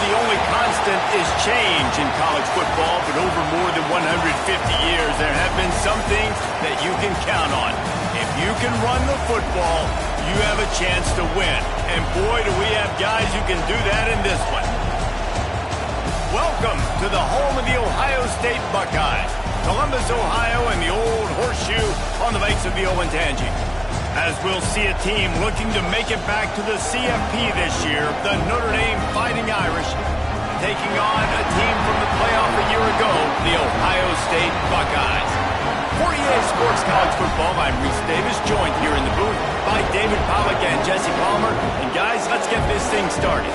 the only constant is change in college football, but over more than 150 years, there have been some things that you can count on. If you can run the football, you have a chance to win. And boy, do we have guys who can do that in this one. Welcome to the home of the Ohio State Buckeyes, Columbus, Ohio, and the old horseshoe on the banks of the Olentangy. As we'll see a team looking to make it back to the CFP this year, the Notre Dame Fighting Irish, taking on a team from the playoff a year ago, the Ohio State Buckeyes. For EA Sports College Football, I'm Reese Davis, joined here in the booth by David Pollack and Jesse Palmer. And guys, let's get this thing started.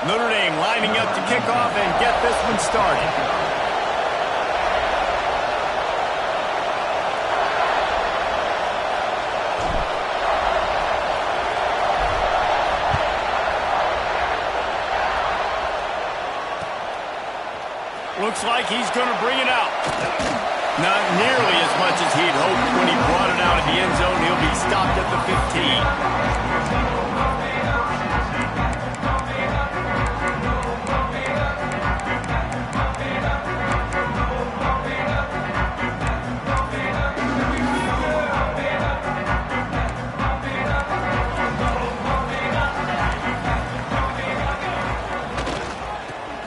Notre Dame lining up to kick off and get this one started. Looks like he's going to bring it out. Not nearly as much as he'd hoped when he brought it out of the end zone. He'll be stopped at the 15.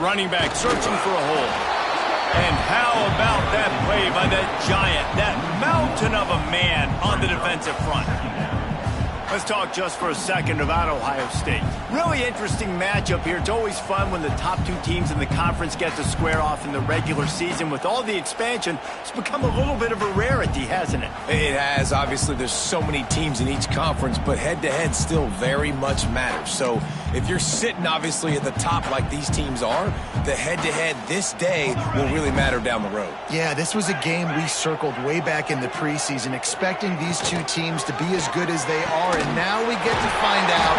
Running back searching for a hole. And how about that play by that giant, that mountain of a man on the defensive front? Let's talk just for a second about Ohio State. Really interesting matchup here. It's always fun when the top two teams in the conference get to square off in the regular season. With all the expansion, it's become a little bit of a rarity, hasn't it? It has. Obviously, there's so many teams in each conference, but head-to-head still very much matters. So if you're sitting, obviously, at the top like these teams are, the head-to-head this day will really matter down the road. Yeah, this was a game we circled way back in the preseason, expecting these two teams to be as good as they are, and now we get to find out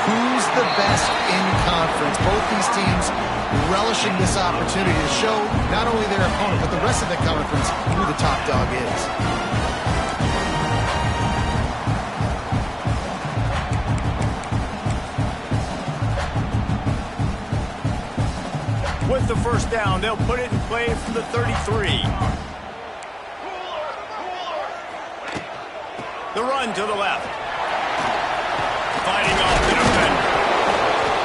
who's the best in conference. Both these teams relishing this opportunity to show not only their opponent, but the rest of the conference who the top dog is. With the first down, they'll put it in play from the 33. The run to the left. Fighting off the defender.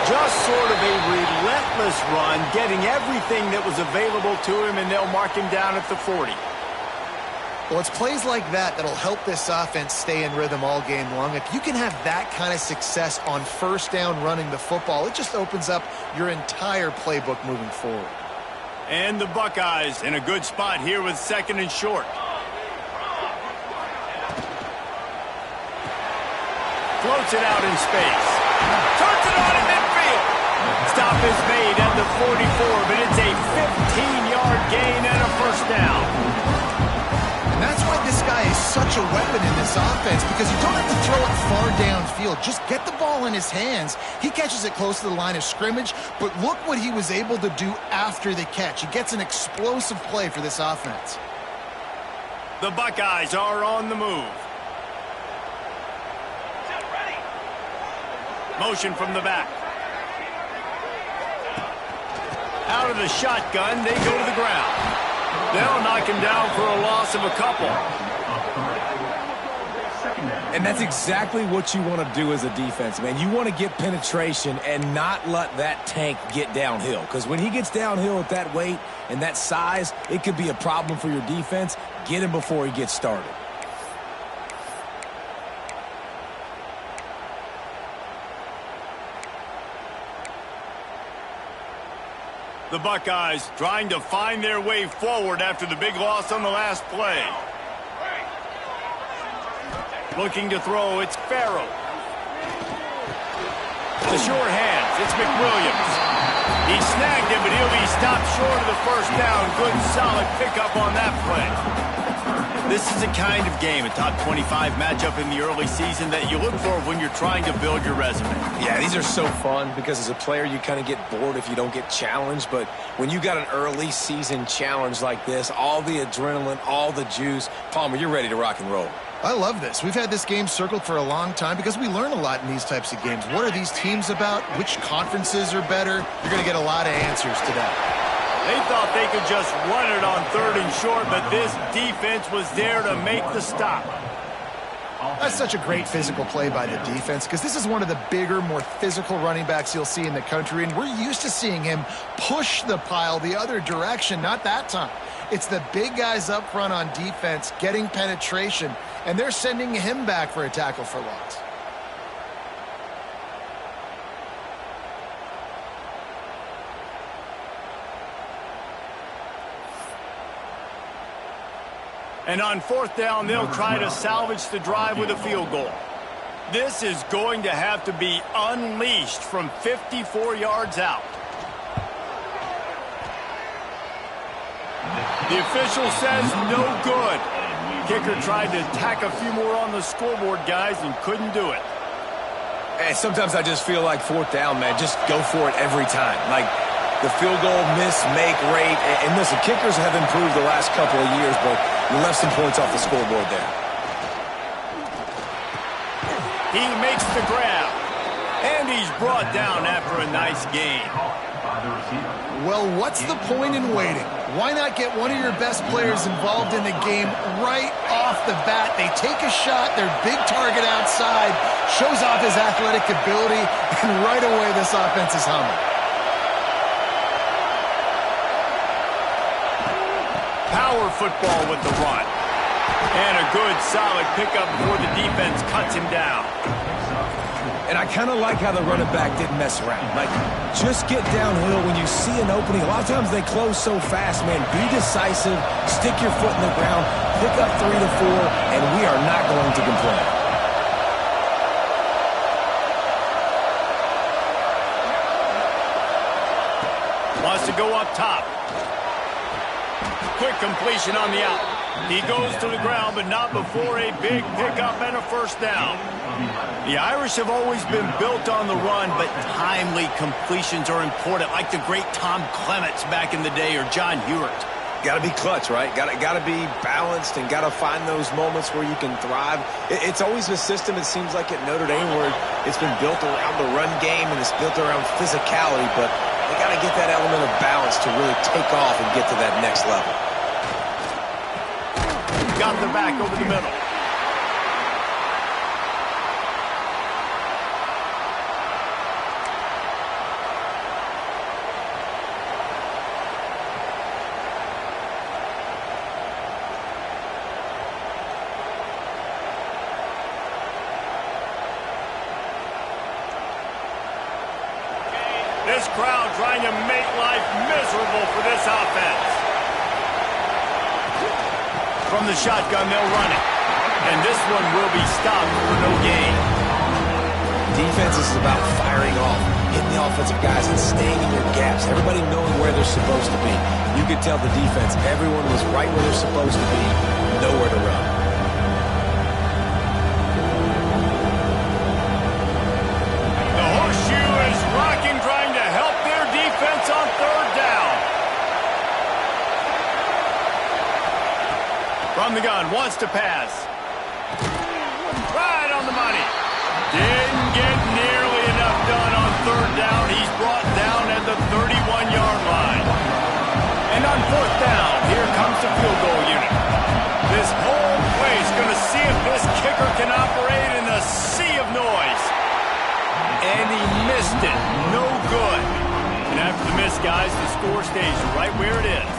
Just sort of a relentless run, getting everything that was available to him, and they'll mark him down at the 40. Well, it's plays like that that'll help this offense stay in rhythm all game long. If you can have that kind of success on first down running the football, it just opens up your entire playbook moving forward. And the Buckeyes in a good spot here with second and short. Floats it out in space. Turns it on in midfield. Stop is made at the 44, but it's a 15-yard gain and a first down. And that's why this guy is such a weapon in this offense, because you don't have to throw it far downfield. Just get the ball in his hands. He catches it close to the line of scrimmage, but look what he was able to do after the catch. He gets an explosive play for this offense. The Buckeyes are on the move. Motion from the back. Out of the shotgun, they go to the ground. They'll knock him down for a loss of a couple. And that's exactly what you want to do as a defense, man. You want to get penetration and not let that tank get downhill. Because when he gets downhill at that weight and that size, it could be a problem for your defense. Get him before he gets started. The Buckeyes trying to find their way forward after the big loss on the last play. Looking to throw, it's Farrell. The sure hands, it's McWilliams. He snagged him, but he'll be stopped short of the first down. Good, solid pickup on that play. This is the kind of game, a top 25 matchup in the early season, that you look for when you're trying to build your resume. Yeah, these are so fun because as a player, you kind of get bored if you don't get challenged. But when you got an early season challenge like this, all the adrenaline, all the juice, Palmer, you're ready to rock and roll. I love this. We've had this game circled for a long time because we learn a lot in these types of games. What are these teams about? Which conferences are better? You're going to get a lot of answers today. They thought they could just run it on 3rd and short, but this defense was there to make the stop. That's such a great physical play by the defense because this is one of the bigger, more physical running backs you'll see in the country, and we're used to seeing him push the pile the other direction, not that time. It's the big guys up front on defense getting penetration, and they're sending him back for a tackle for loss. And on 4th down, they'll try to salvage the drive with a field goal. This is going to have to be unleashed from 54 yards out. The official says no good. Kicker tried to tack a few more on the scoreboard, guys, and couldn't do it. And sometimes I just feel like 4th down, man, just go for it every time. Like the field goal miss-make rate. And listen, kickers have improved the last couple of years, but you left some points off the scoreboard there. He makes the grab. And he's brought down after a nice gain. Well, what's the point in waiting? Why not get one of your best players involved in the game right off the bat? They take a shot, their big target outside, shows off his athletic ability, and right away this offense is humming. Power football with the run. And a good, solid pickup before the defense cuts him down. And I kind of like how the running back didn't mess around. Like, just get downhill when you see an opening. A lot of times they close so fast, man. Be decisive, stick your foot in the ground, pick up 3 to 4, and we are not going to complain. Wants to go up top. Quick completion on the out. He goes to the ground, but not before a big pickup and a 1st down. The Irish have always been built on the run, but timely completions are important, like the great Tom Clements back in the day or John Hewart. Got to be clutch, right? Got to be balanced and got to find those moments where you can thrive. It's always a system, it seems like, at Notre Dame where it's been built around the run game and it's built around physicality, but they got to get that element of balance to really take off and get to that next level. Got the back over the middle. This crowd trying to make life miserable for this offense. From the shotgun, they'll run it. And this one will be stopped for no gain. Defense is about firing off, hitting the offensive guys and staying in your gaps. Everybody knowing where they're supposed to be. You could tell the defense, everyone was right where they're supposed to be, nowhere to run. The horseshoe is rocking, trying to help their defense on 3rd down. From the gun, wants to pass. Right on the money. Didn't get nearly enough done on 3rd down. He's brought down at the 31-yard line. And on 4th down, here comes the field goal unit. This whole place going to see if this kicker can operate in a sea of noise. And he missed it. No good. And after the miss, guys, the score stays right where it is.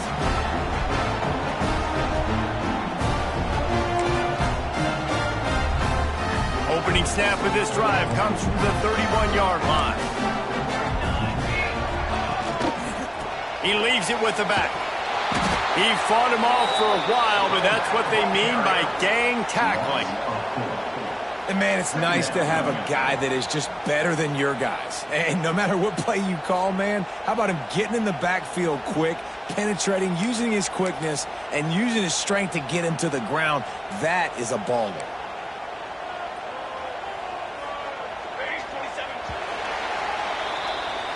Opening snap of this drive comes from the 31-yard line. He leaves it with the back. He fought him off for a while, but that's what they mean by gang tackling. And, man, it's nice to have a guy that is just better than your guys. And no matter what play you call, man, how about him getting in the backfield quick, penetrating, using his quickness, and using his strength to get him to the ground? That is a baller.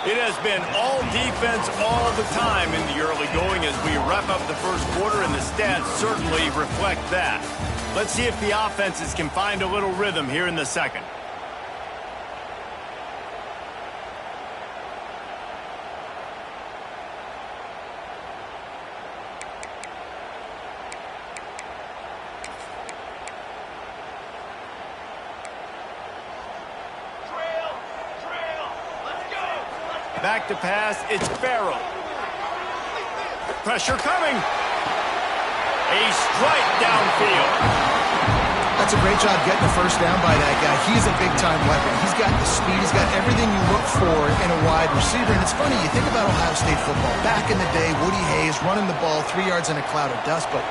It has been all defense all the time in the early going as we wrap up the first quarter, and the stats certainly reflect that. Let's see if the offenses can find a little rhythm here in the second. Back to pass, it's Farrell. Pressure coming. A strike downfield. That's a great job getting the first down by that guy. He's a big-time weapon. He's got the speed. He's got everything you look for in a wide receiver. And it's funny, you think about Ohio State football. Back in the day, Woody Hayes running the ball 3 yards in a cloud of dust. But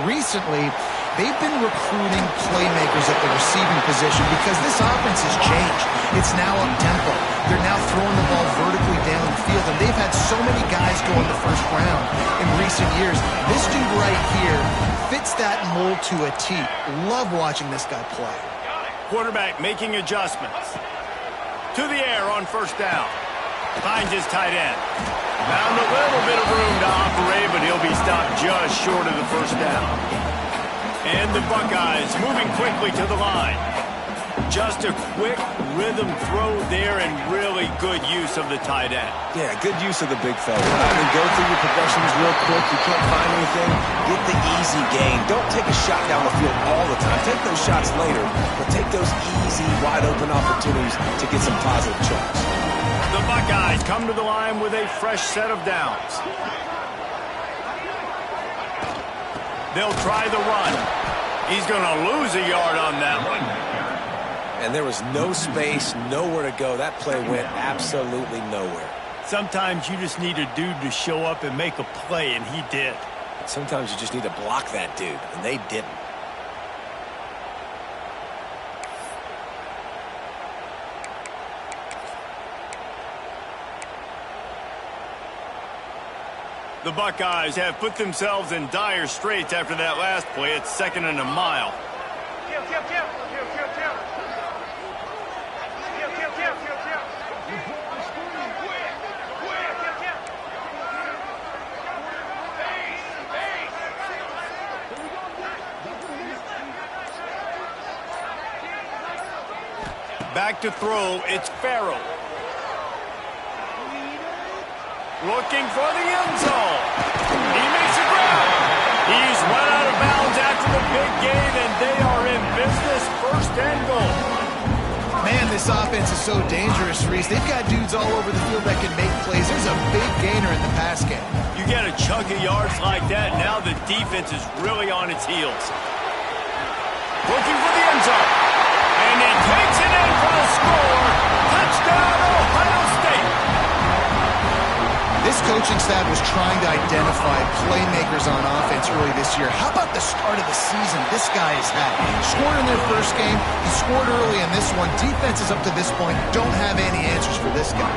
recently, they've been recruiting playmakers at the receiving position because this offense has changed. It's now up-tempo. They're now throwing the ball vertically down the field, and they've had so many guys go in the first round in recent years. This dude right here fits that mold to a T. Love watching this guy play. Quarterback making adjustments. To the air on first down. Finds his tight end. Found a little bit of room to operate, but he'll be stopped just short of the first down. And the Buckeyes moving quickly to the line. Just a quick rhythm throw there and really good use of the tight end. Yeah, good use of the big fella. I mean, go through your progressions real quick. You can't find anything. Get the easy gain. Don't take a shot down the field all the time. Take those shots later, but take those easy, wide-open opportunities to get some positive chunks. The Buckeyes come to the line with a fresh set of downs. They'll try the run. He's going to lose a yard on that one. And there was no space, nowhere to go. That play went absolutely nowhere. Sometimes you just need a dude to show up and make a play, and he did. Sometimes you just need to block that dude, and they didn't. The Buckeyes have put themselves in dire straits after that last play. It's 2nd and a mile. Back to throw, it's Farrell. Looking for the end zone. He makes a grab. He's run out of bounds after the big gain, and they are in business. 1st and goal. Man, this offense is so dangerous, Reese. They've got dudes all over the field that can make plays. There's a big gainer in the pass game. You get a chunk of yards like that, now the defense is really on its heels. Looking for the end zone. And he takes it in for the score. Touchdown, Ohio State. This coaching staff was trying to identify playmakers on offense early this year. How about the start of the season this guy has had? Scored in their first game. He scored early in this one. Defenses up to this point don't have any answers for this guy.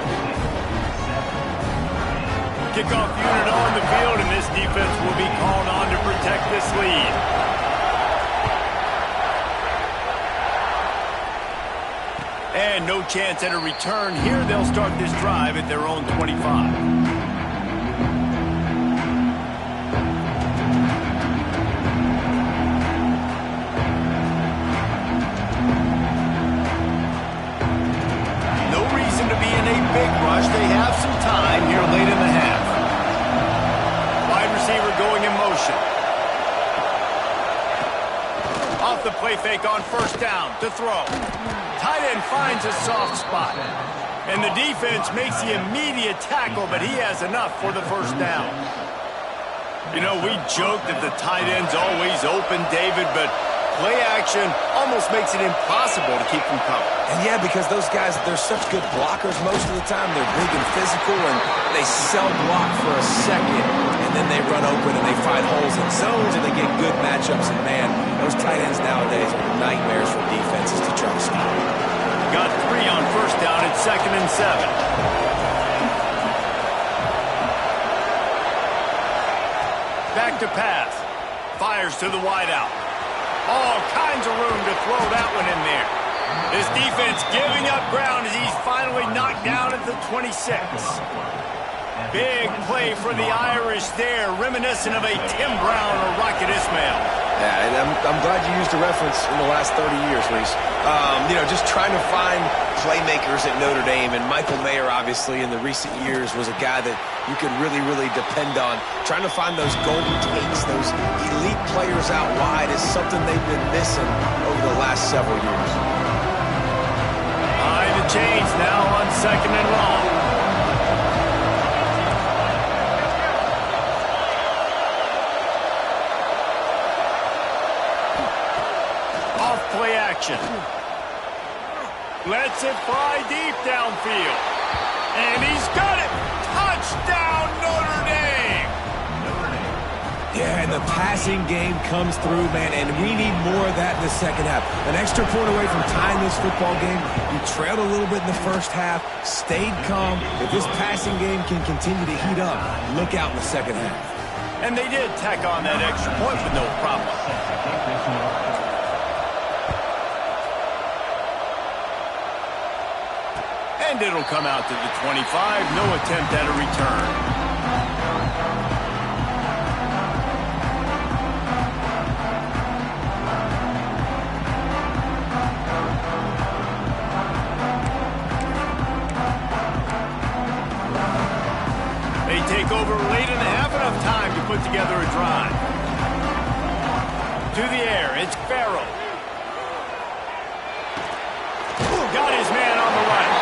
Kickoff unit on the field, and this defense will be called on to protect this lead. And no chance at a return here. They'll start this drive at their own 25. Big rush. They have some time here late in the half. Wide receiver going in motion. Off the play fake on first down to throw. Tight end finds a soft spot. And the defense makes the immediate tackle, but he has enough for the first down. You know, we joke that the tight end's always open, David, but play action almost makes it impossible to keep them covered. And yeah, because those guys, they're such good blockers most of the time. They're big and physical, and they sell block for a second, and then they run open and they find holes in zones, and they get good matchups. And man, those tight ends nowadays are nightmares for defenses to try to 2nd and 7. Back to pass. Fires to the wideout. All kinds of room to throw that one in there. This defense giving up ground as he's finally knocked down at the 26. Big play for the Irish there, reminiscent of a Tim Brown or Rocket Ismail. Yeah, and I'm glad you used the reference in the last 30 years, Reese. Just trying to find playmakers at Notre Dame, and Michael Mayer, obviously, in the recent years was a guy that you could really, really depend on. Trying to find those golden takes, those elite players out wide is something they've been missing over the last several years. Behind the chains now on 2nd and long. Play action. Lets it fly deep downfield. And he's got it. Touchdown, Notre Dame. Yeah, and the passing game comes through, man, and we need more of that in the second half. An extra point away from tying this football game. You trailed a little bit in the first half, stayed calm. If this passing game can continue to heat up, look out in the second half. And they did tack on that extra point with no problem. And it'll come out to the 25. No attempt at a return. They take over late in the half, enough time to put together a drive. To the air, it's Farrell. Got his man on the right.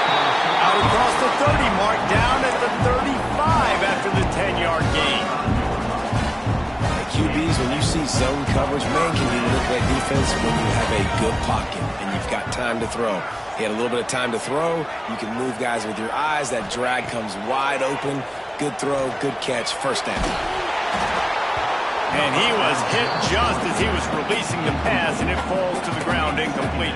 Out across the 30 mark, down at the 35 after the 10-yard gain. QBs, when you see zone coverage, man, can you look at defense when you have a good pocket and you've got time to throw. He had a little bit of time to throw. You can move guys with your eyes. That drag comes wide open. Good throw, good catch, first down. And he was hit just as he was releasing the pass, and it falls to the ground incomplete.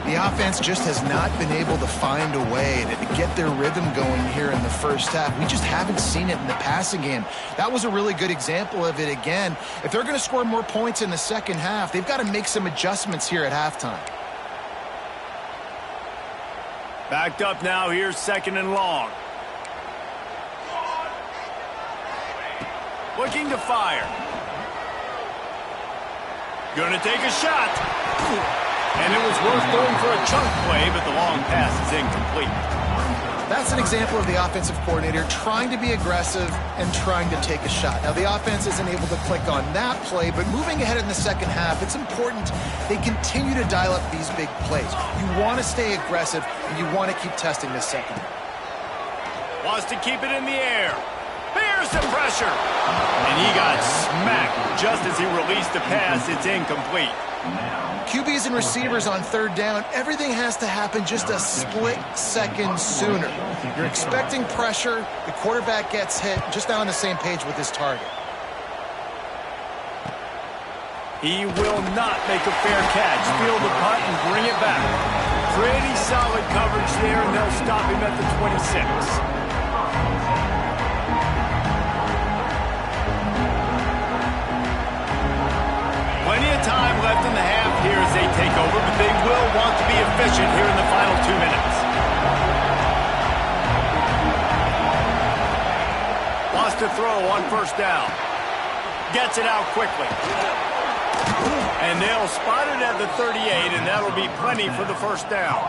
The offense just has not been able to find a way to get their rhythm going here in the first half. We just haven't seen it in the passing game. That was a really good example of it again. If they're going to score more points in the second half, they've got to make some adjustments here at halftime. Backed up now, here's 2nd and long. Looking to fire. Gonna take a shot. And it was worth going for a chunk play, but the long pass is incomplete. That's an example of the offensive coordinator trying to be aggressive and trying to take a shot. Now, the offense isn't able to click on that play, but moving ahead in the second half, it's important they continue to dial up these big plays. You want to stay aggressive, and you want to keep testing this second. Wants to keep it in the air. Here's the pressure. And he got smacked just as he released the pass. It's incomplete. QBs and receivers on 3rd down, everything has to happen just a split second sooner. You're expecting pressure, the quarterback gets hit, just not on the same page with his target. He will not make a fair catch. Field the punt and bring it back. Pretty solid coverage there, and they'll stop him at the 26. Plenty of time left in the half here as they take over, but they will want to be efficient here in the final 2 minutes. Wants to throw on 1st down. Gets it out quickly. And they'll spot it at the 38, and that'll be plenty for the 1st down.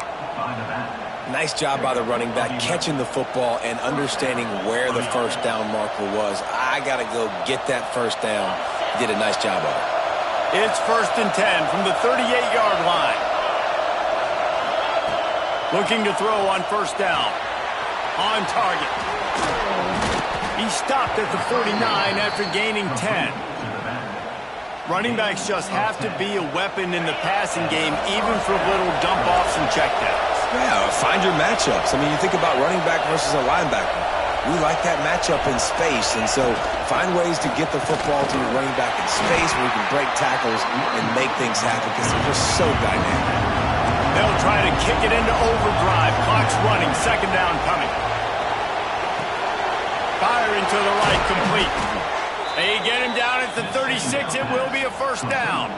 Nice job by the running back, catching the football and understanding where the 1st down marker was. I got to go get that 1st down. He did a nice job of it. It's 1st and 10 from the 38-yard line. Looking to throw on 1st down. On target. He stopped at the 49 after gaining 10. Running backs just have to be a weapon in the passing game, even for little dump-offs and checkdowns. Yeah, find your matchups. I mean, you think about running back versus a linebacker. We like that matchup in space, and so find ways to get the football to your running back in space where you can break tackles and make things happen because they're just so dynamic. They'll try to kick it into overdrive. Clock's running. Second down coming. Firing to the right, complete. They get him down at the 36. It will be a first down.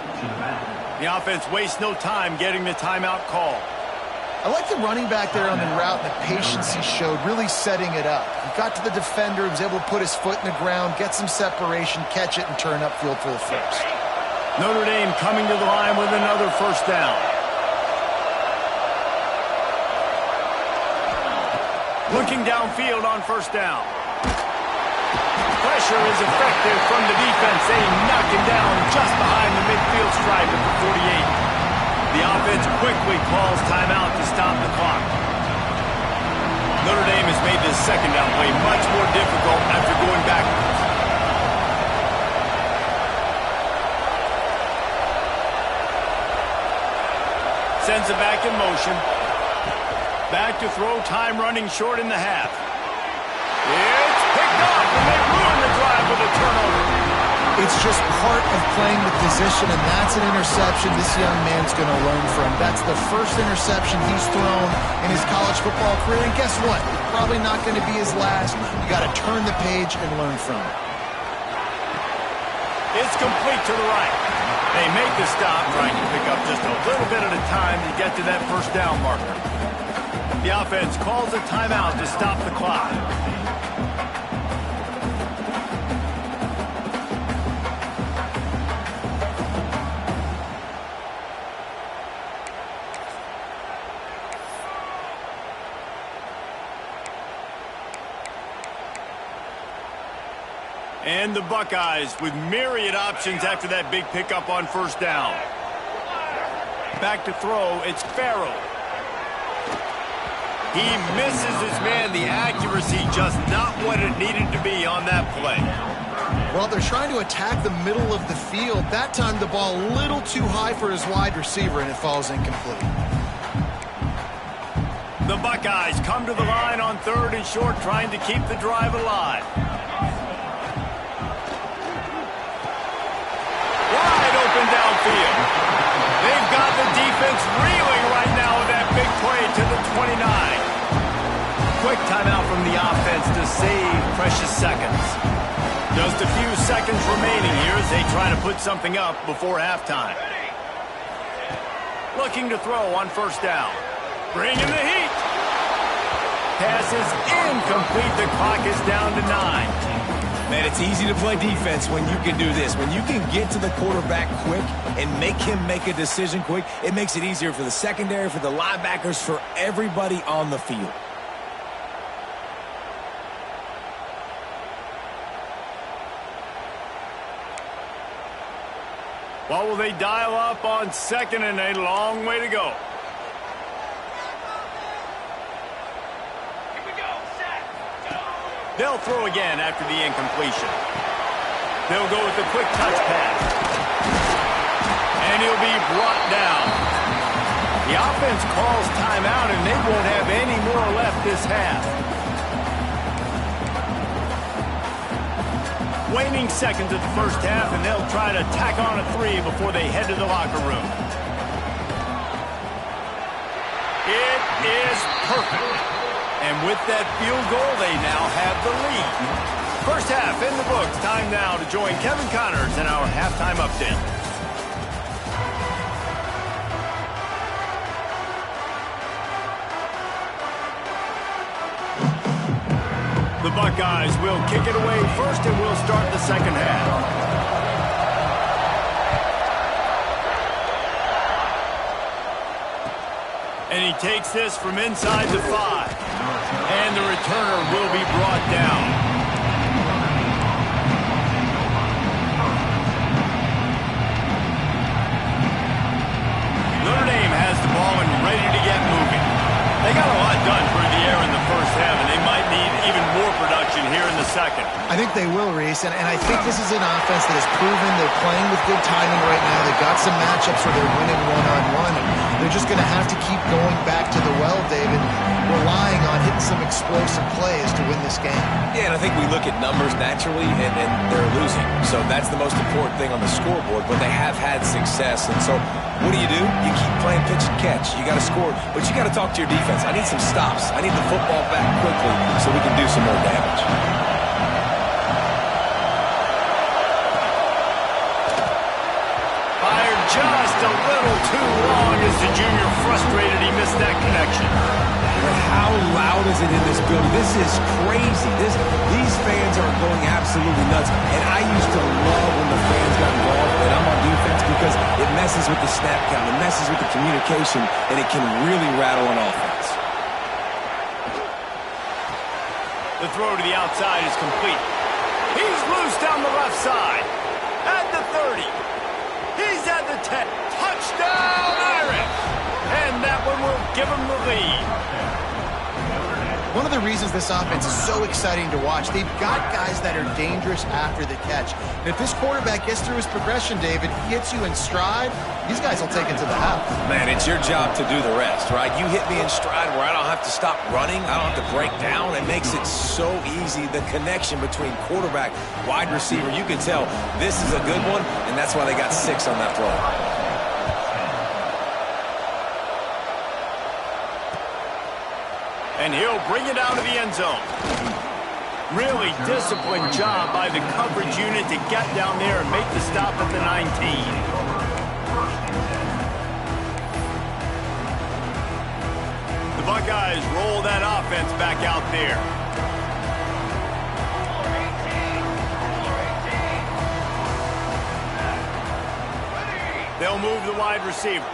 The offense wastes no time getting the timeout call. I like the running back there on the route and the patience he showed, really setting it up. He got to the defender, was able to put his foot in the ground, get some separation, catch it, and turn upfield for the first. Notre Dame coming to the line with another first down. Looking downfield on first down. Pressure is effective from the defense. They knock him down just behind the midfield stripe at the 48. The offense quickly calls timeout to stop the clock. Notre Dame has made this second down play much more difficult after going backwards. Sends it back in motion. Back to throw, time running short in the half. It's picked off, and they ruin the drive with a turnover. It's just part of playing the position, and that's an interception this young man's going to learn from. That's the first interception he's thrown in his college football career, and guess what? Probably not going to be his last. You got to turn the page and learn from it. It's complete to the right. They make the stop, trying to pick up just a little bit at a time to get to that first down marker. The offense calls a timeout to stop the clock. And the Buckeyes with myriad options after that big pickup on first down. Back to throw, it's Farrell. He misses his man. The accuracy just not what it needed to be on that play. Well, they're trying to attack the middle of the field. That time the ball a little too high for his wide receiver, and it falls incomplete. The Buckeyes come to the line on third and short, trying to keep the drive alive. Wide open downfield. They've got the defense reeling right now with that big play to the 29. Quick timeout from the offense to save precious seconds. Just a few seconds remaining here as they try to put something up before halftime. Looking to throw on first down. Bringing the heat. Pass is incomplete. The clock is down to 9. Man, it's easy to play defense when you can do this. When you can get to the quarterback quick and make him make a decision quick, it makes it easier for the secondary, for the linebackers, for everybody on the field. What will they dial up on second and a long way to go? They'll throw again after the incompletion. They'll go with a quick touch pass. And he'll be brought down. The offense calls timeout, and they won't have any more left this half. Waning seconds of the first half, and they'll try to tack on a 3 before they head to the locker room. It is perfect. And with that field goal, they now have the lead. First half in the books. Time now to join Kevin Connors in our halftime update. The Buckeyes will kick it away first, and we'll start the second half. And he takes this from inside the 5. And the returner will be brought down. Notre Dame has the ball and ready to get moving. They got a lot done through the air in the first half, and they might need even more production here in the second. I think they will, Reese, and I think this is an offense that has proven they're playing with good timing right now. They've got some matchups where they're winning one-on-one, and they're just going to have to keep going back to the well, David, relying on hitting some explosive plays to win this game. Yeah, and I think we look at numbers naturally, and they're losing. So that's the most important thing on the scoreboard, but they have had success. And so what do? You keep playing pitch and catch. You got to score, but you got to talk to your defense. I need some stops. I need the football back quickly so we can do some more damage. Fired just a little too long as the junior frustrated he missed that connection. But how loud is it in this building? This is crazy. These fans are going absolutely nuts. And I used to love when the fans got involved when I'm on defense because it messes with the snap count, it messes with the communication, and it can really rattle an offense. The throw to the outside is complete. He's loose down the left side. At the 30. He's at the 10. Touchdown, Irish! And that one will give him the lead. One of the reasons this offense is so exciting to watch, they've got guys that are dangerous after the catch. And if this quarterback gets through his progression, David, he hits you in stride, these guys will take it to the house. Man, it's your job to do the rest, right? You hit me in stride where I don't have to stop running. I don't have to break down. It makes it so easy. The connection between quarterback, wide receiver, you can tell this is a good one, and that's why they got 6 on that throw. And he'll bring it out of the end zone. Really disciplined job by the coverage unit to get down there and make the stop at the 19. The Buckeyes roll that offense back out there. They'll move the wide receiver.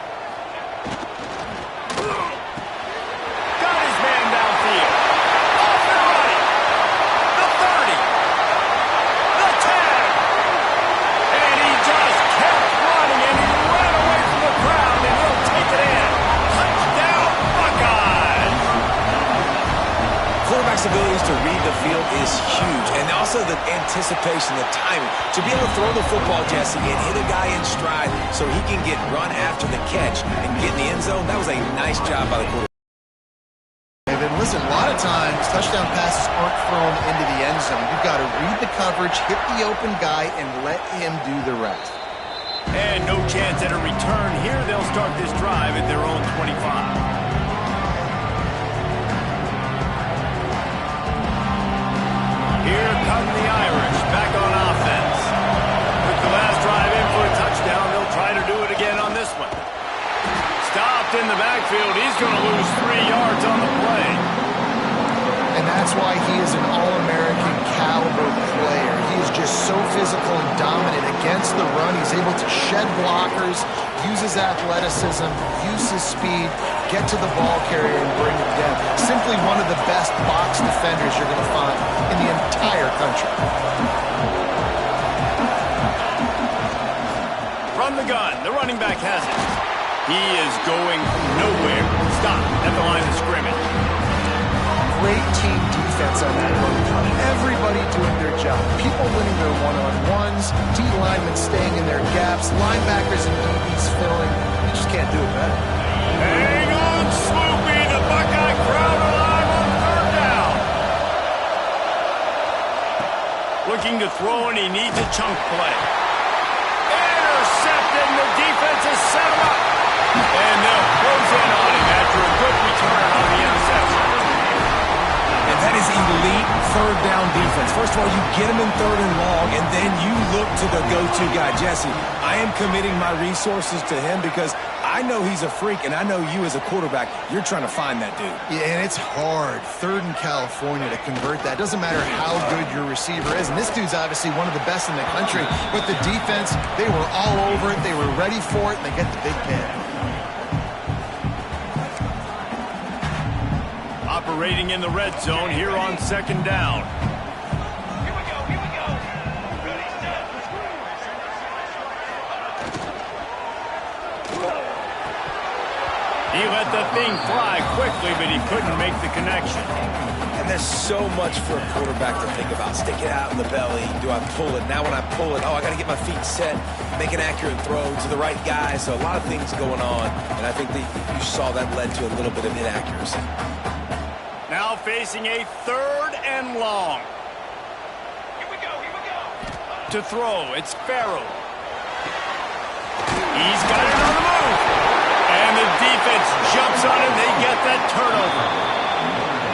Abilities to read the field is huge, and also the anticipation, the timing. To be able to throw the football, Jesse, and hit a guy in stride so he can get run after the catch and get in the end zone, that was a nice job by the quarterback. David, listen, a lot of times touchdown passes aren't thrown into the end zone. You've got to read the coverage, hit the open guy, and let him do the rest. And no chance at a return here. They'll start this drive at their own 25. Here come the Irish, back on offense. With the last drive in for a touchdown, they'll try to do it again on this one. Stopped in the backfield. He's going to lose 3 yards on the play. And that's why he is an All-American caliber player. He is just so physical and dominant against the run. He's able to shed blockers, use his athleticism, use his speed, get to the ball carrier and bring him down. Simply one of the best box defenders you're going to find in the entire country. From the gun, the running back has it. He is going nowhere. Stop at the line of scrimmage. Great team defense on that run. Everybody doing their job. People winning their one-on-ones, D-linemen staying in their gaps, linebackers and DBs filling. You just can't do it better. Hang on, Sloopy. The Buckeye crowd alive on 3rd down. Looking to throw, and he needs a chunk play. Intercepted, and the defense has set him up. And they'll close in on him after a good return on the interception. And that is elite 3rd down defense. First of all, you get him in 3rd and long, and then you look to the go-to guy. Jesse, I am committing my resources to him because I know he's a freak, and I know you as a quarterback, you're trying to find that dude. Yeah, and it's hard, 3rd in California, to convert that. Doesn't matter how good your receiver is. And this dude's obviously one of the best in the country. But the defense, they were all over it. They were ready for it, and they get the big hit. Operating in the red zone here on 2nd down. He let the thing fly quickly, but he couldn't make the connection. And there's so much for a quarterback to think about. Stick it out in the belly. Do I pull it? Now when I pull it, I got to get my feet set, make an accurate throw to the right guy. So a lot of things going on, and I think that you saw that led to a little bit of inaccuracy. Now facing a 3rd and long. Here we go. To throw, it's Farrell. He's got it on the move. And the that turnover.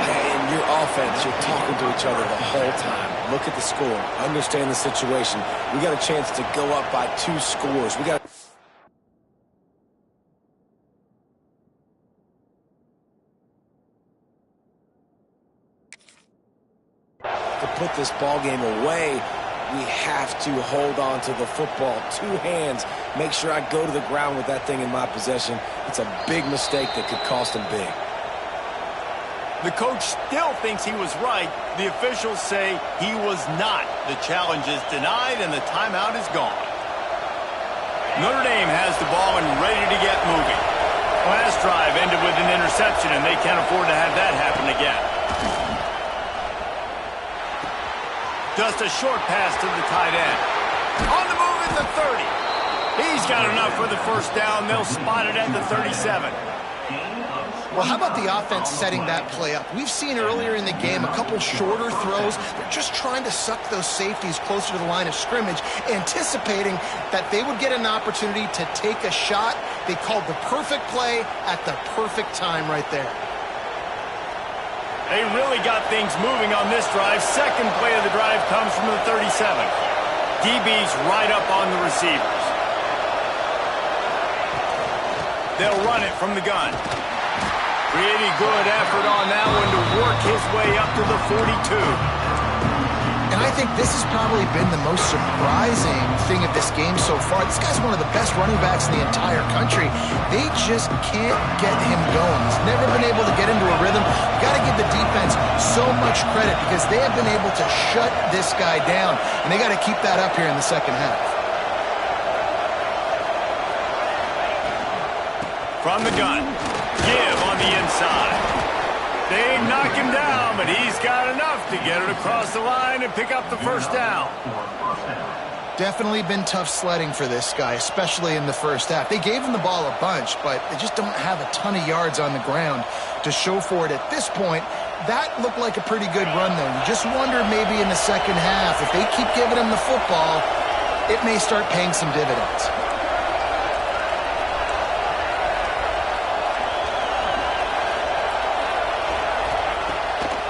And your offense, you're talking to each other the whole time. Look at the score. Understand the situation. We got a chance to go up by 2 scores. We got to put this ball game away. We have to hold on to the football. 2 hands. Make sure I go to the ground with that thing in my possession. It's a big mistake that could cost him big. The coach still thinks he was right. The officials say he was not. The challenge is denied and the timeout is gone. Notre Dame has the ball and ready to get moving. Last drive ended with an interception, and they can't afford to have that happen again. Just a short pass to the tight end. On the move at the 30. He's got enough for the first down. They'll spot it at the 37. Well, how about the offense setting that play up? We've seen earlier in the game a couple shorter throws. They're just trying to suck those safeties closer to the line of scrimmage, anticipating that they would get an opportunity to take a shot. They called the perfect play at the perfect time right there. They really got things moving on this drive. Second play of the drive comes from the 37. DB's right up on the receivers. They'll run it from the gun. Pretty good effort on that one to work his way up to the 42. And I think this has probably been the most surprising thing of this game so far. This guy's one of the best running backs in the entire country. They just can't get him going. He's never been able to get into a rhythm. You got to give the defense so much credit because they have been able to shut this guy down. And they got to keep that up here in the second half. From the gun. Give on the inside. They knock him down, but he's got enough to get it across the line and pick up the first down. Definitely been tough sledding for this guy, especially in the first half. They gave him the ball a bunch, but they just don't have a ton of yards on the ground to show for it at this point. That looked like a pretty good run, though. You just wonder maybe in the second half, if they keep giving him the football, it may start paying some dividends.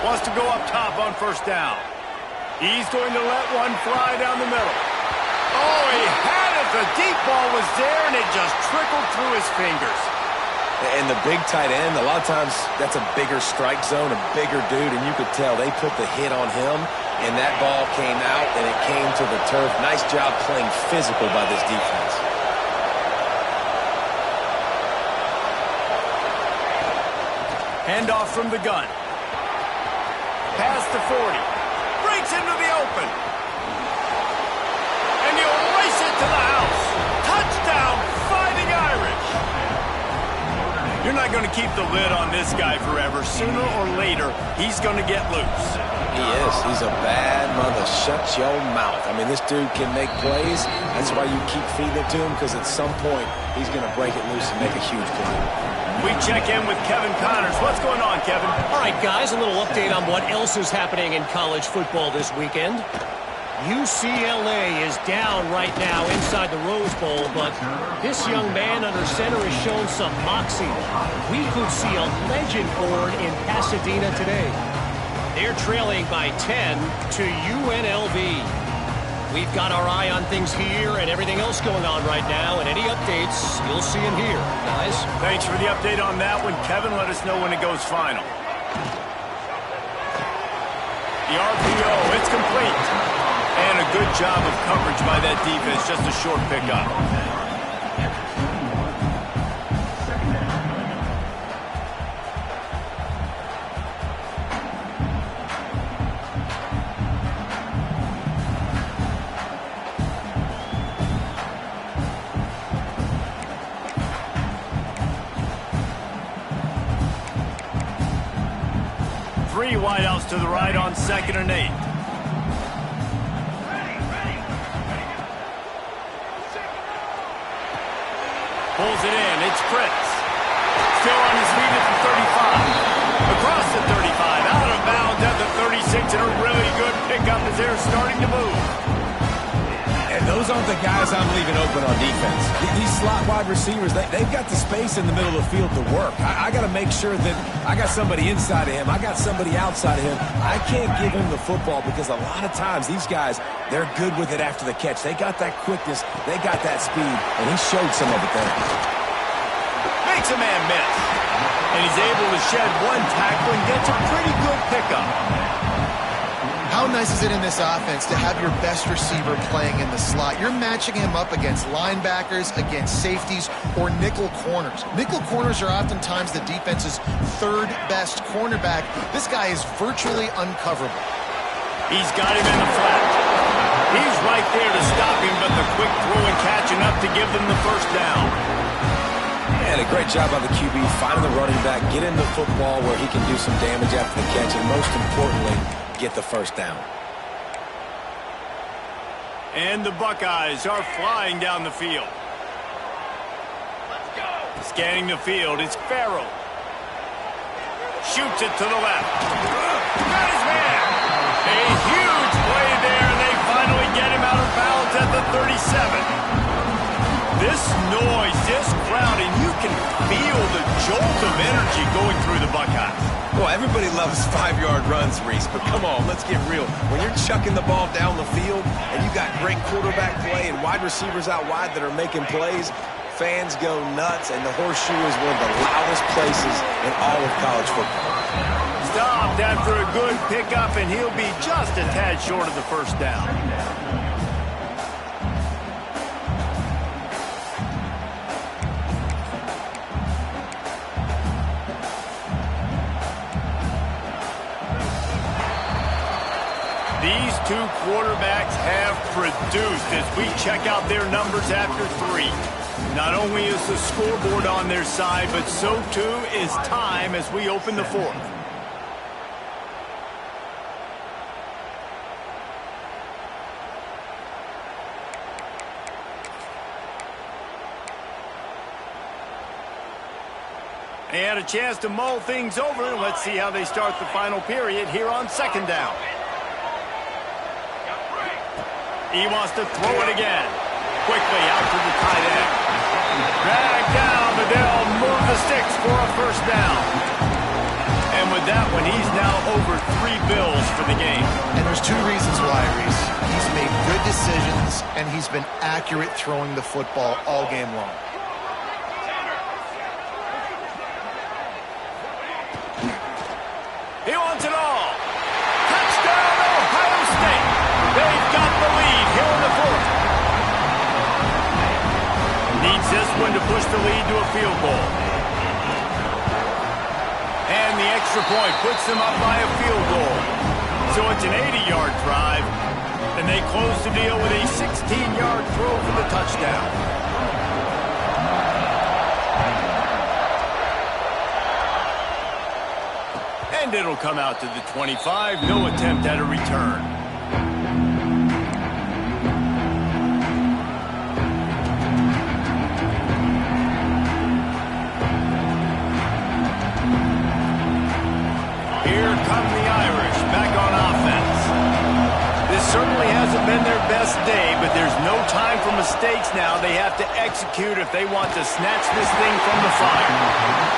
Wants to go up top on first down. He's going to let one fly down the middle. Oh, he had it. The deep ball was there, and it just trickled through his fingers. And the big tight end, a lot of times that's a bigger strike zone, a bigger dude, and you could tell they put the hit on him, and that ball came out, and it came to the turf. Nice job playing physical by this defense. Handoff from the gun. Past the 40. Breaks into the open. And he'll race it to the house. Touchdown, Fighting Irish. You're not going to keep the lid on this guy forever. Sooner or later, he's going to get loose. He is. He's a bad mother. Shut your mouth. I mean, this dude can make plays. That's why you keep feeding it to him, because at some point, he's going to break it loose and make a huge play. We check in with Kevin Connors. What's going on, Kevin? All right, guys, a little update on what else is happening in college football this weekend. UCLA is down right now inside the Rose Bowl, but this young man under center has shown some moxie. We could see a legend born in Pasadena today. They're trailing by 10 to UNLV. We've got our eye on things here and everything else going on right now, and any updates you'll see in here, guys. Thanks for the update on that one, Kevin. Let us know when it goes final. The RPO, it's complete. And a good job of coverage by that defense, just a short pickup. Three wideouts to the right on 2nd and 8. Pulls it in. It's Fritz. Still on his feet at the 35. Across the 35. Out of bounds at the 36. And a really good pickup as they're starting to move. And those aren't the guys I'm leaving open on defense. These slot wide receivers, they've got the space in the middle of the field to work. I got to make sure that I got somebody inside of him. I got somebody outside of him. I can't give him the football because a lot of times these guys, they're good with it after the catch. They got that quickness. They got that speed, and he showed some of it there. Makes a man miss. And he's able to shed one tackle and gets a pretty good pickup. How nice is it in this offense to have your best receiver playing in the slot? You're matching him up against linebackers, against safeties, or nickel corners. Nickel corners are oftentimes the defense's third best cornerback. This guy is virtually uncoverable. He's got him in the flat. He's right there to stop him, but the quick throw and catching up to give them the first down. And a great job by the QB finding the running back, get him the football where he can do some damage after the catch, and most importantly, get the first down. And the Buckeyes are flying down the field. Let's go. Scanning the field, it's Farrell. Shoots it to the left. Got his man. A huge play there, and they finally get him out of bounds at the 37. This noise, this crowding, you can feel the jolt of energy going through the Buckeyes. Well, everybody loves 5-yard runs, Reese, but come on, let's get real. When you're chucking the ball down the field and you got great quarterback play and wide receivers out wide that are making plays, fans go nuts, and the horseshoe is one of the loudest places in all of college football. Stopped after a good pickup, and he'll be just a tad short of the first down. These two quarterbacks have produced as we check out their numbers after 3. Not only is the scoreboard on their side, but so too is time as we open the 4th. They had a chance to mull things over. Let's see how they start the final period here on 2nd down. He wants to throw it again. Quickly out to the tight end. Drag down, but they'll move the sticks for a first down. And with that one, he's now over 3 bills for the game. And there's 2 reasons why, Reese. He's made good decisions, and he's been accurate throwing the football all game long. He wants it all. Touchdown, Ohio State. They've got the lead here in the 4th. Needs this one to push the lead to a field goal. And the extra point puts them up by a field goal. So it's an 80-yard drive, and they close the deal with a 16-yard throw for the touchdown. And it'll come out to the 25. No attempt at a return. Here come the Irish back on offense. This certainly hasn't been their best day, but there's no time for mistakes now. They have to execute if they want to snatch this thing from the fire.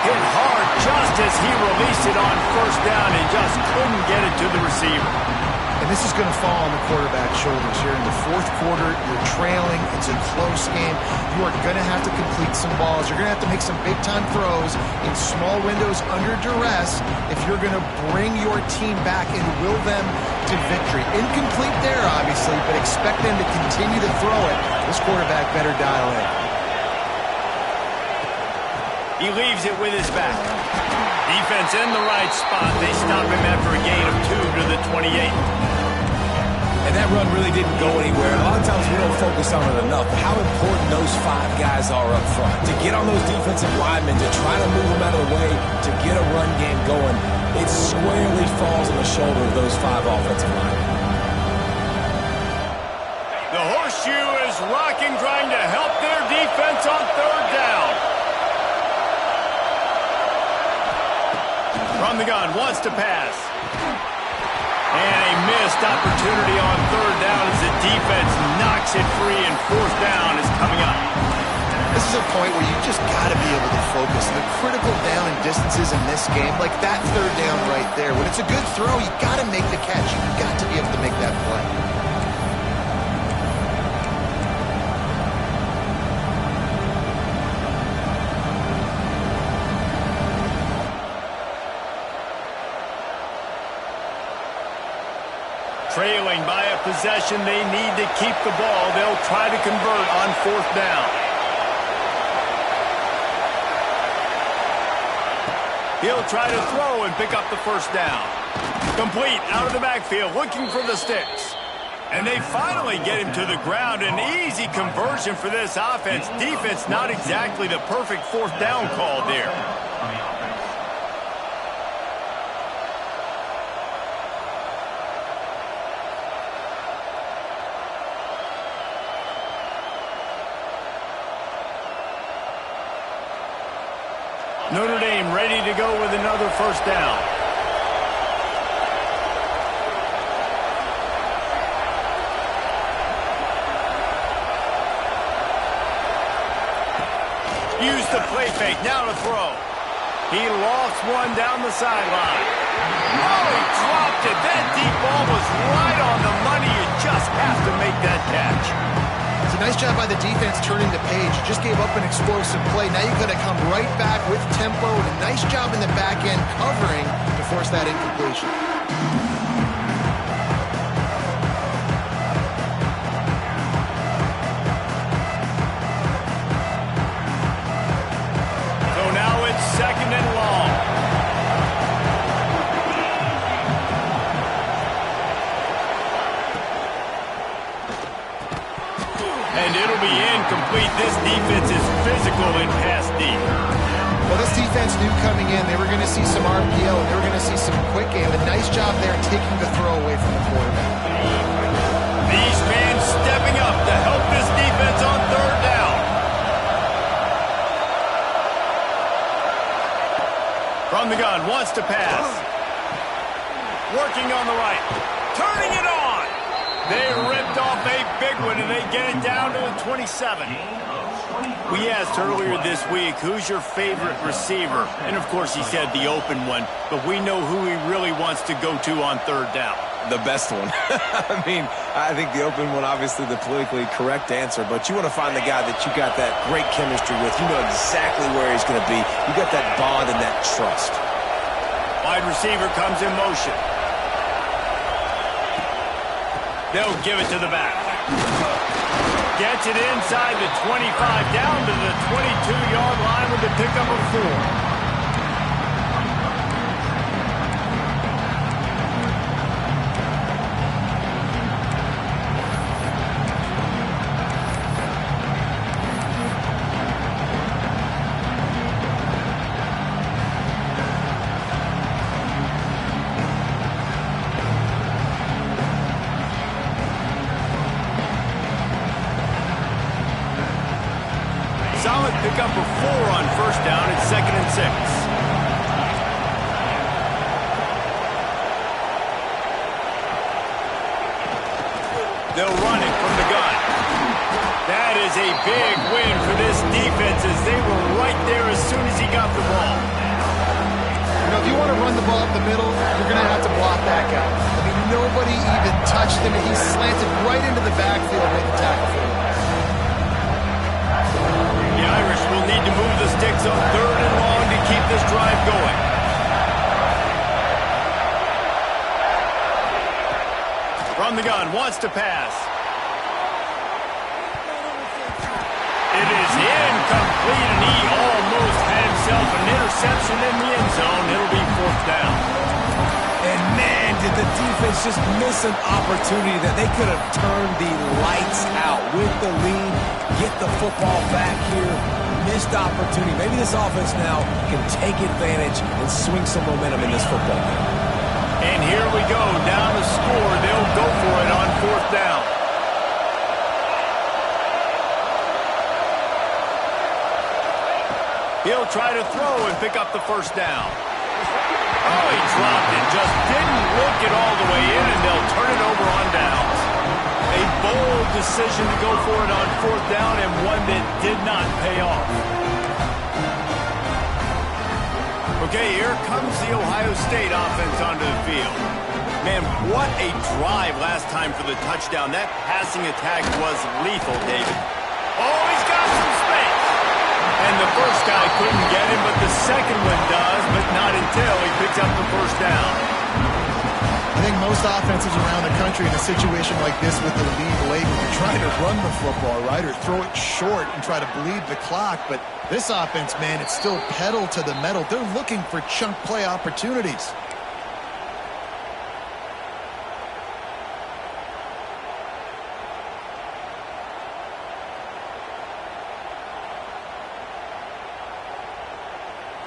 Hit hard just as he released it on first down and just couldn't get it to the receiver. And this is going to fall on the quarterback's shoulders here in the 4th quarter. You're trailing. It's a close game. You are going to have to complete some balls. You're going to have to make some big-time throws in small windows under duress if you're going to bring your team back and will them to victory. Incomplete there, obviously, but expect them to continue to throw it. This quarterback better dial in. He leaves it with his back. Defense in the right spot. They stop him after a gain of 2 to the 28. And that run really didn't go anywhere. A lot of times we don't focus on it enough, but how important those 5 guys are up front. To get on those defensive linemen, to try to move them out of the way, to get a run game going, it squarely falls on the shoulder of those 5 offensive linemen. The horseshoe is rocking, trying to help their defense on 3rd down. From the gun, wants to pass. And a missed opportunity on 3rd down as the defense knocks breaks it free, and fourth down is coming up. This is a point where you just got to be able to focus. The critical down and distances in this game, like that third down right there. When it's a good throw, you got to make the catch. You got to be able to make that play. Trailing by a possession, they need to keep the ball. They'll try to convert on fourth down. He'll try to throw and pick up the first down. Complete out of the backfield, looking for the sticks. And they finally get him to the ground. An easy conversion for this offense. Defense, not exactly the perfect fourth down call there. Notre Dame ready to go with another first down. Use the play fake, now to throw. He lofts one down the sideline. Oh, he dropped it. That deep ball was right on the money. You just have to make that catch. It's a nice job by the defense turning the page. You just gave up an explosive play. Now you've got to come right back with tempo, and a nice job in the back end covering to force that incompletion. So now it's second and long. And it'll be incomplete. This defense is physical in pass deep. Well, this defense knew coming in they were going to see some RPO, and they were going to see some quick game. A nice job there taking the throw away from the quarterback. These fans stepping up to help this defense on third down. From the gun, wants to pass. Working on the right. Turning it on. They ripped off a big one, and they get it down to the 27. We asked earlier this week, who's your favorite receiver? And, of course, he said the open one, but we know who he really wants to go to on third down. The best one. I mean, I think the open one, obviously the politically correct answer, but you want to find the guy that you got that great chemistry with. You know exactly where he's going to be. You got that bond and that trust. Wide receiver comes in motion. They'll give it to the back. Gets it inside the 25, down to the 22-yard line with the pickup of 4. Solid pickup of 4 on first down. It's 2nd and 6. They'll run it from the gun. That is a big win for this defense as they were right there as soon as he got the ball. You know, if you want to run the ball up the middle, you're going to have to block that guy. I mean, nobody even touched him, and he slanted right into the backfield with the tackle for him. The Irish will need to move the sticks on third and long to keep this drive going. From the gun, wants to pass. It is incomplete, and he almost had himself an interception in the end zone. It'll be 4th down. And man, did the defense just miss an opportunity that they could have turned the lights out with the lead, get the football back here. Missed opportunity. Maybe this offense now can take advantage and swing some momentum in this football game. And here we go, down to score. They'll go for it on 4th down. He'll try to throw and pick up the first down. Oh, he dropped it. Just didn't look it all the way in, and they'll turn it over on downs. A bold decision to go for it on fourth down, and one that did not pay off. Okay, here comes the Ohio State offense onto the field. Man, what a drive last time for the touchdown. That passing attack was lethal, David. Oh, he's got some space. And the first guy couldn't get him, but the second one does, but not until he picks up the first down. I think most offenses around the country in a situation like this with the lead late would be trying to run the football, right, or throw it short and try to bleed the clock. But this offense, man, it's still pedal to the metal. They're looking for chunk play opportunities.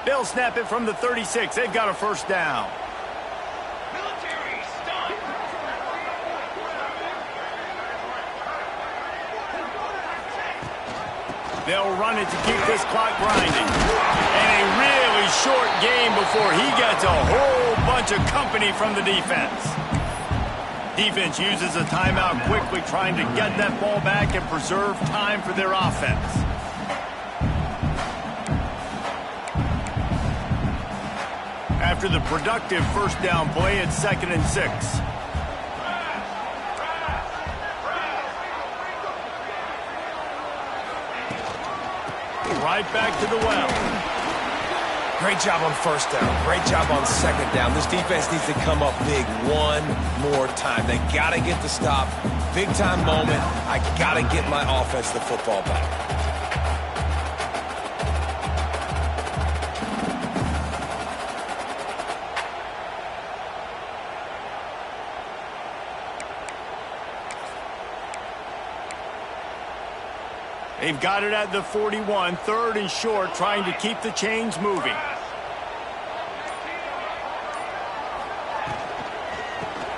They'll snap it from the 36. They've got a first down. Military stun. They'll run it to keep this clock grinding. And a really short game before he gets a whole bunch of company from the defense. Defense uses a timeout quickly, trying to get that ball back and preserve time for their offense. After the productive first down play, it's 2nd and 6. Right back to the well. Great job on first down. Great job on second down. This defense needs to come up big one more time. They got to get the stop. Big time moment. I got to get my offense the football back. They've got it at the 41, 3rd and short, trying to keep the chains moving.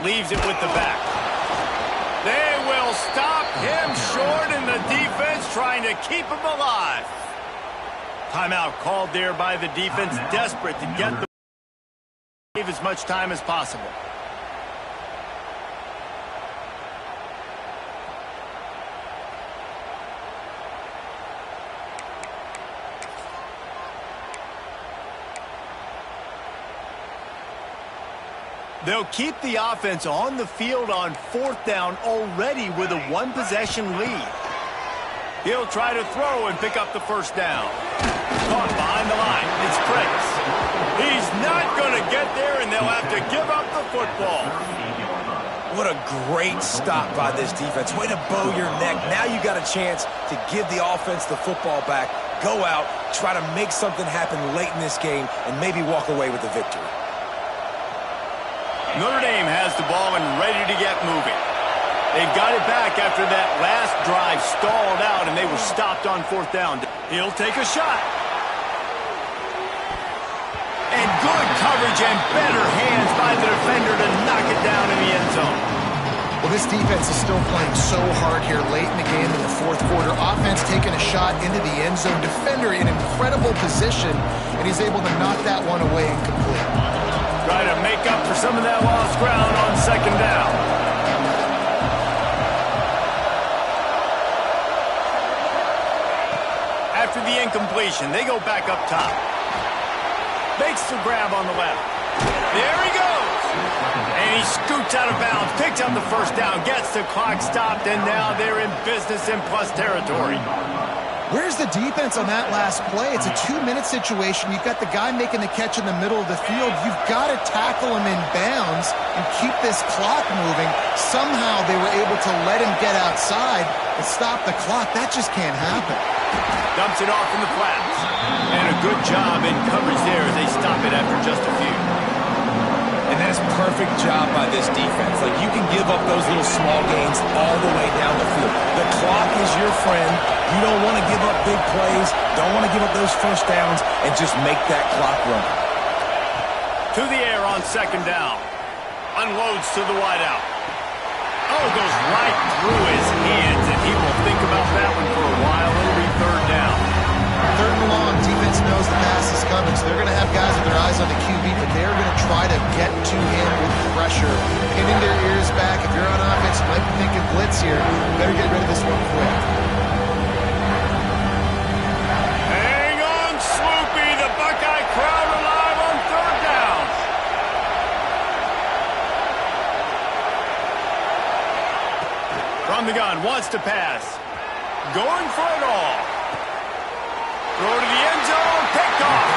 Leaves it with the back. They will stop him short, and the defense trying to keep him alive. Timeout called there by the defense, desperate to get the save as much time as possible. They'll keep the offense on the field on fourth down already with a one-possession lead. He'll try to throw and pick up the first down. Caught behind the line. It's Prince. He's not going to get there, and they'll have to give up the football. What a great stop by this defense. Way to bow your neck. Now you got a chance to give the offense the football back, go out, try to make something happen late in this game, and maybe walk away with the victory. Notre Dame has the ball and ready to get moving. They've got it back after that last drive stalled out, and they were stopped on fourth down. He'll take a shot. And good coverage and better hands by the defender to knock it down in the end zone. Well, this defense is still playing so hard here late in the game in the fourth quarter. Offense taking a shot into the end zone. Defender in incredible position, and he's able to knock that one away incomplete. Try to make up for some of that lost ground on second down. After the incompletion, they go back up top. Makes the grab on the left. There he goes. And he scoots out of bounds, picks up the first down, gets the clock stopped, and now they're in business in plus territory. Where's the defense on that last play? It's a 2-minute situation. You've got the guy making the catch in the middle of the field. You've got to tackle him in bounds and keep this clock moving. Somehow they were able to let him get outside and stop the clock. That just can't happen. Dumps it off in the flats. And a good job in coverage there as they stop it after just a few. And that's a perfect job by this defense. Like, you can give up those little small gains all the way down the field. The clock is your friend. You don't want to give up big plays, don't want to give up those first downs, and just make that clock run. To the air on second down. Unloads to the wideout. Oh, goes right through his hands, and he will think about that one for a while. It'll be third down. Third and long, defense knows the pass is coming, so they're going to have guys with their eyes on the QB, but they're going to try to get to him with pressure, pinning their ears back. If you're on offense, you might be thinking blitz here. You better get rid of this one quick. Hang on, Sloopy. The Buckeye crowd alive on third down. From the gun, wants to pass. Going for it all. Throw to the end zone, picked off.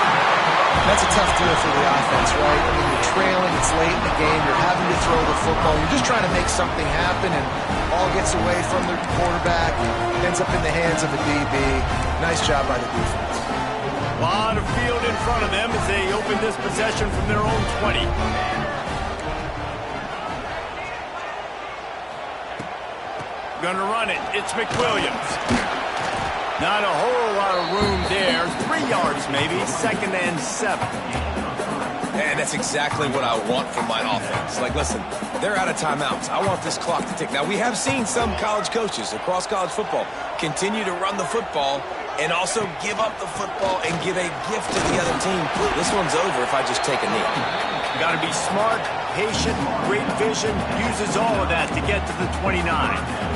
That's a tough deal for the offense, right? I mean, you're trailing, it's late in the game, you're having to throw the football, you're just trying to make something happen, and all gets away from the quarterback, ends up in the hands of a DB. Nice job by the defense. A lot of field in front of them as they open this possession from their own 20. Gonna run it. It's McWilliams. Not a whole lot of room there. 3 yards maybe. 2nd and 7. And that's exactly what I want from my offense. Like, listen, they're out of timeouts. I want this clock to tick. Now, we have seen some college coaches across college football continue to run the football and also give up the football and give a gift to the other team. This one's over if I just take a knee. Got to be smart, patient, great vision. Uses all of that to get to the 29.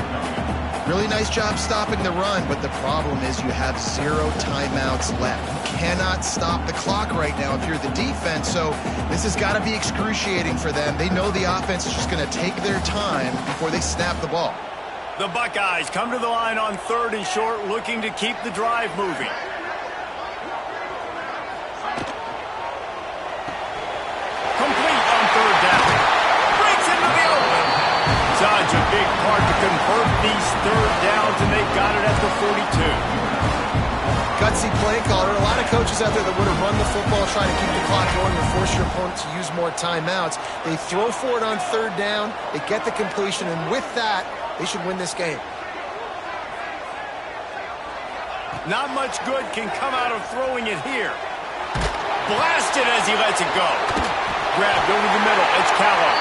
Really nice job stopping the run, but the problem is you have 0 timeouts left. You cannot stop the clock right now if you're the defense, so this has got to be excruciating for them. They know the offense is just going to take their time before they snap the ball. The Buckeyes come to the line on 3rd and short, looking to keep the drive moving. Complete on 3rd down. Breaks into the open. Such a big part to convert these 3rd downs, and they got it at the 42. Gutsy play caller. A lot of coaches out there that would have run the football, trying to keep the clock going and force your opponent to use more timeouts. They throw for it on 3rd down. They get the completion, and with that, they should win this game. Not much good can come out of throwing it here. Blasted as he lets it go. Grabbed over the middle. It's Callow.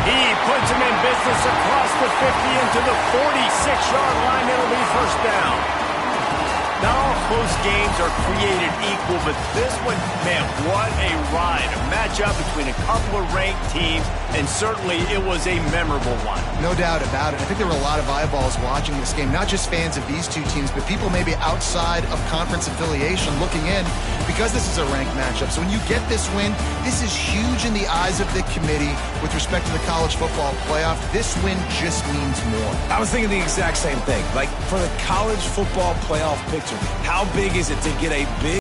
He puts him in business across the 50 into the 46-yard line. It'll be 1st down. Not all close games are created equal, but this one, man, what a ride. A matchup between a couple of ranked teams, and certainly it was a memorable one. No doubt about it. I think there were a lot of eyeballs watching this game, not just fans of these two teams, but people maybe outside of conference affiliation looking in, because this is a ranked matchup. So when you get this win, this is huge in the eyes of the committee with respect to the college football playoff. This win just means more. I was thinking the exact same thing. Like, for the college football playoff picture, how big is it to get a big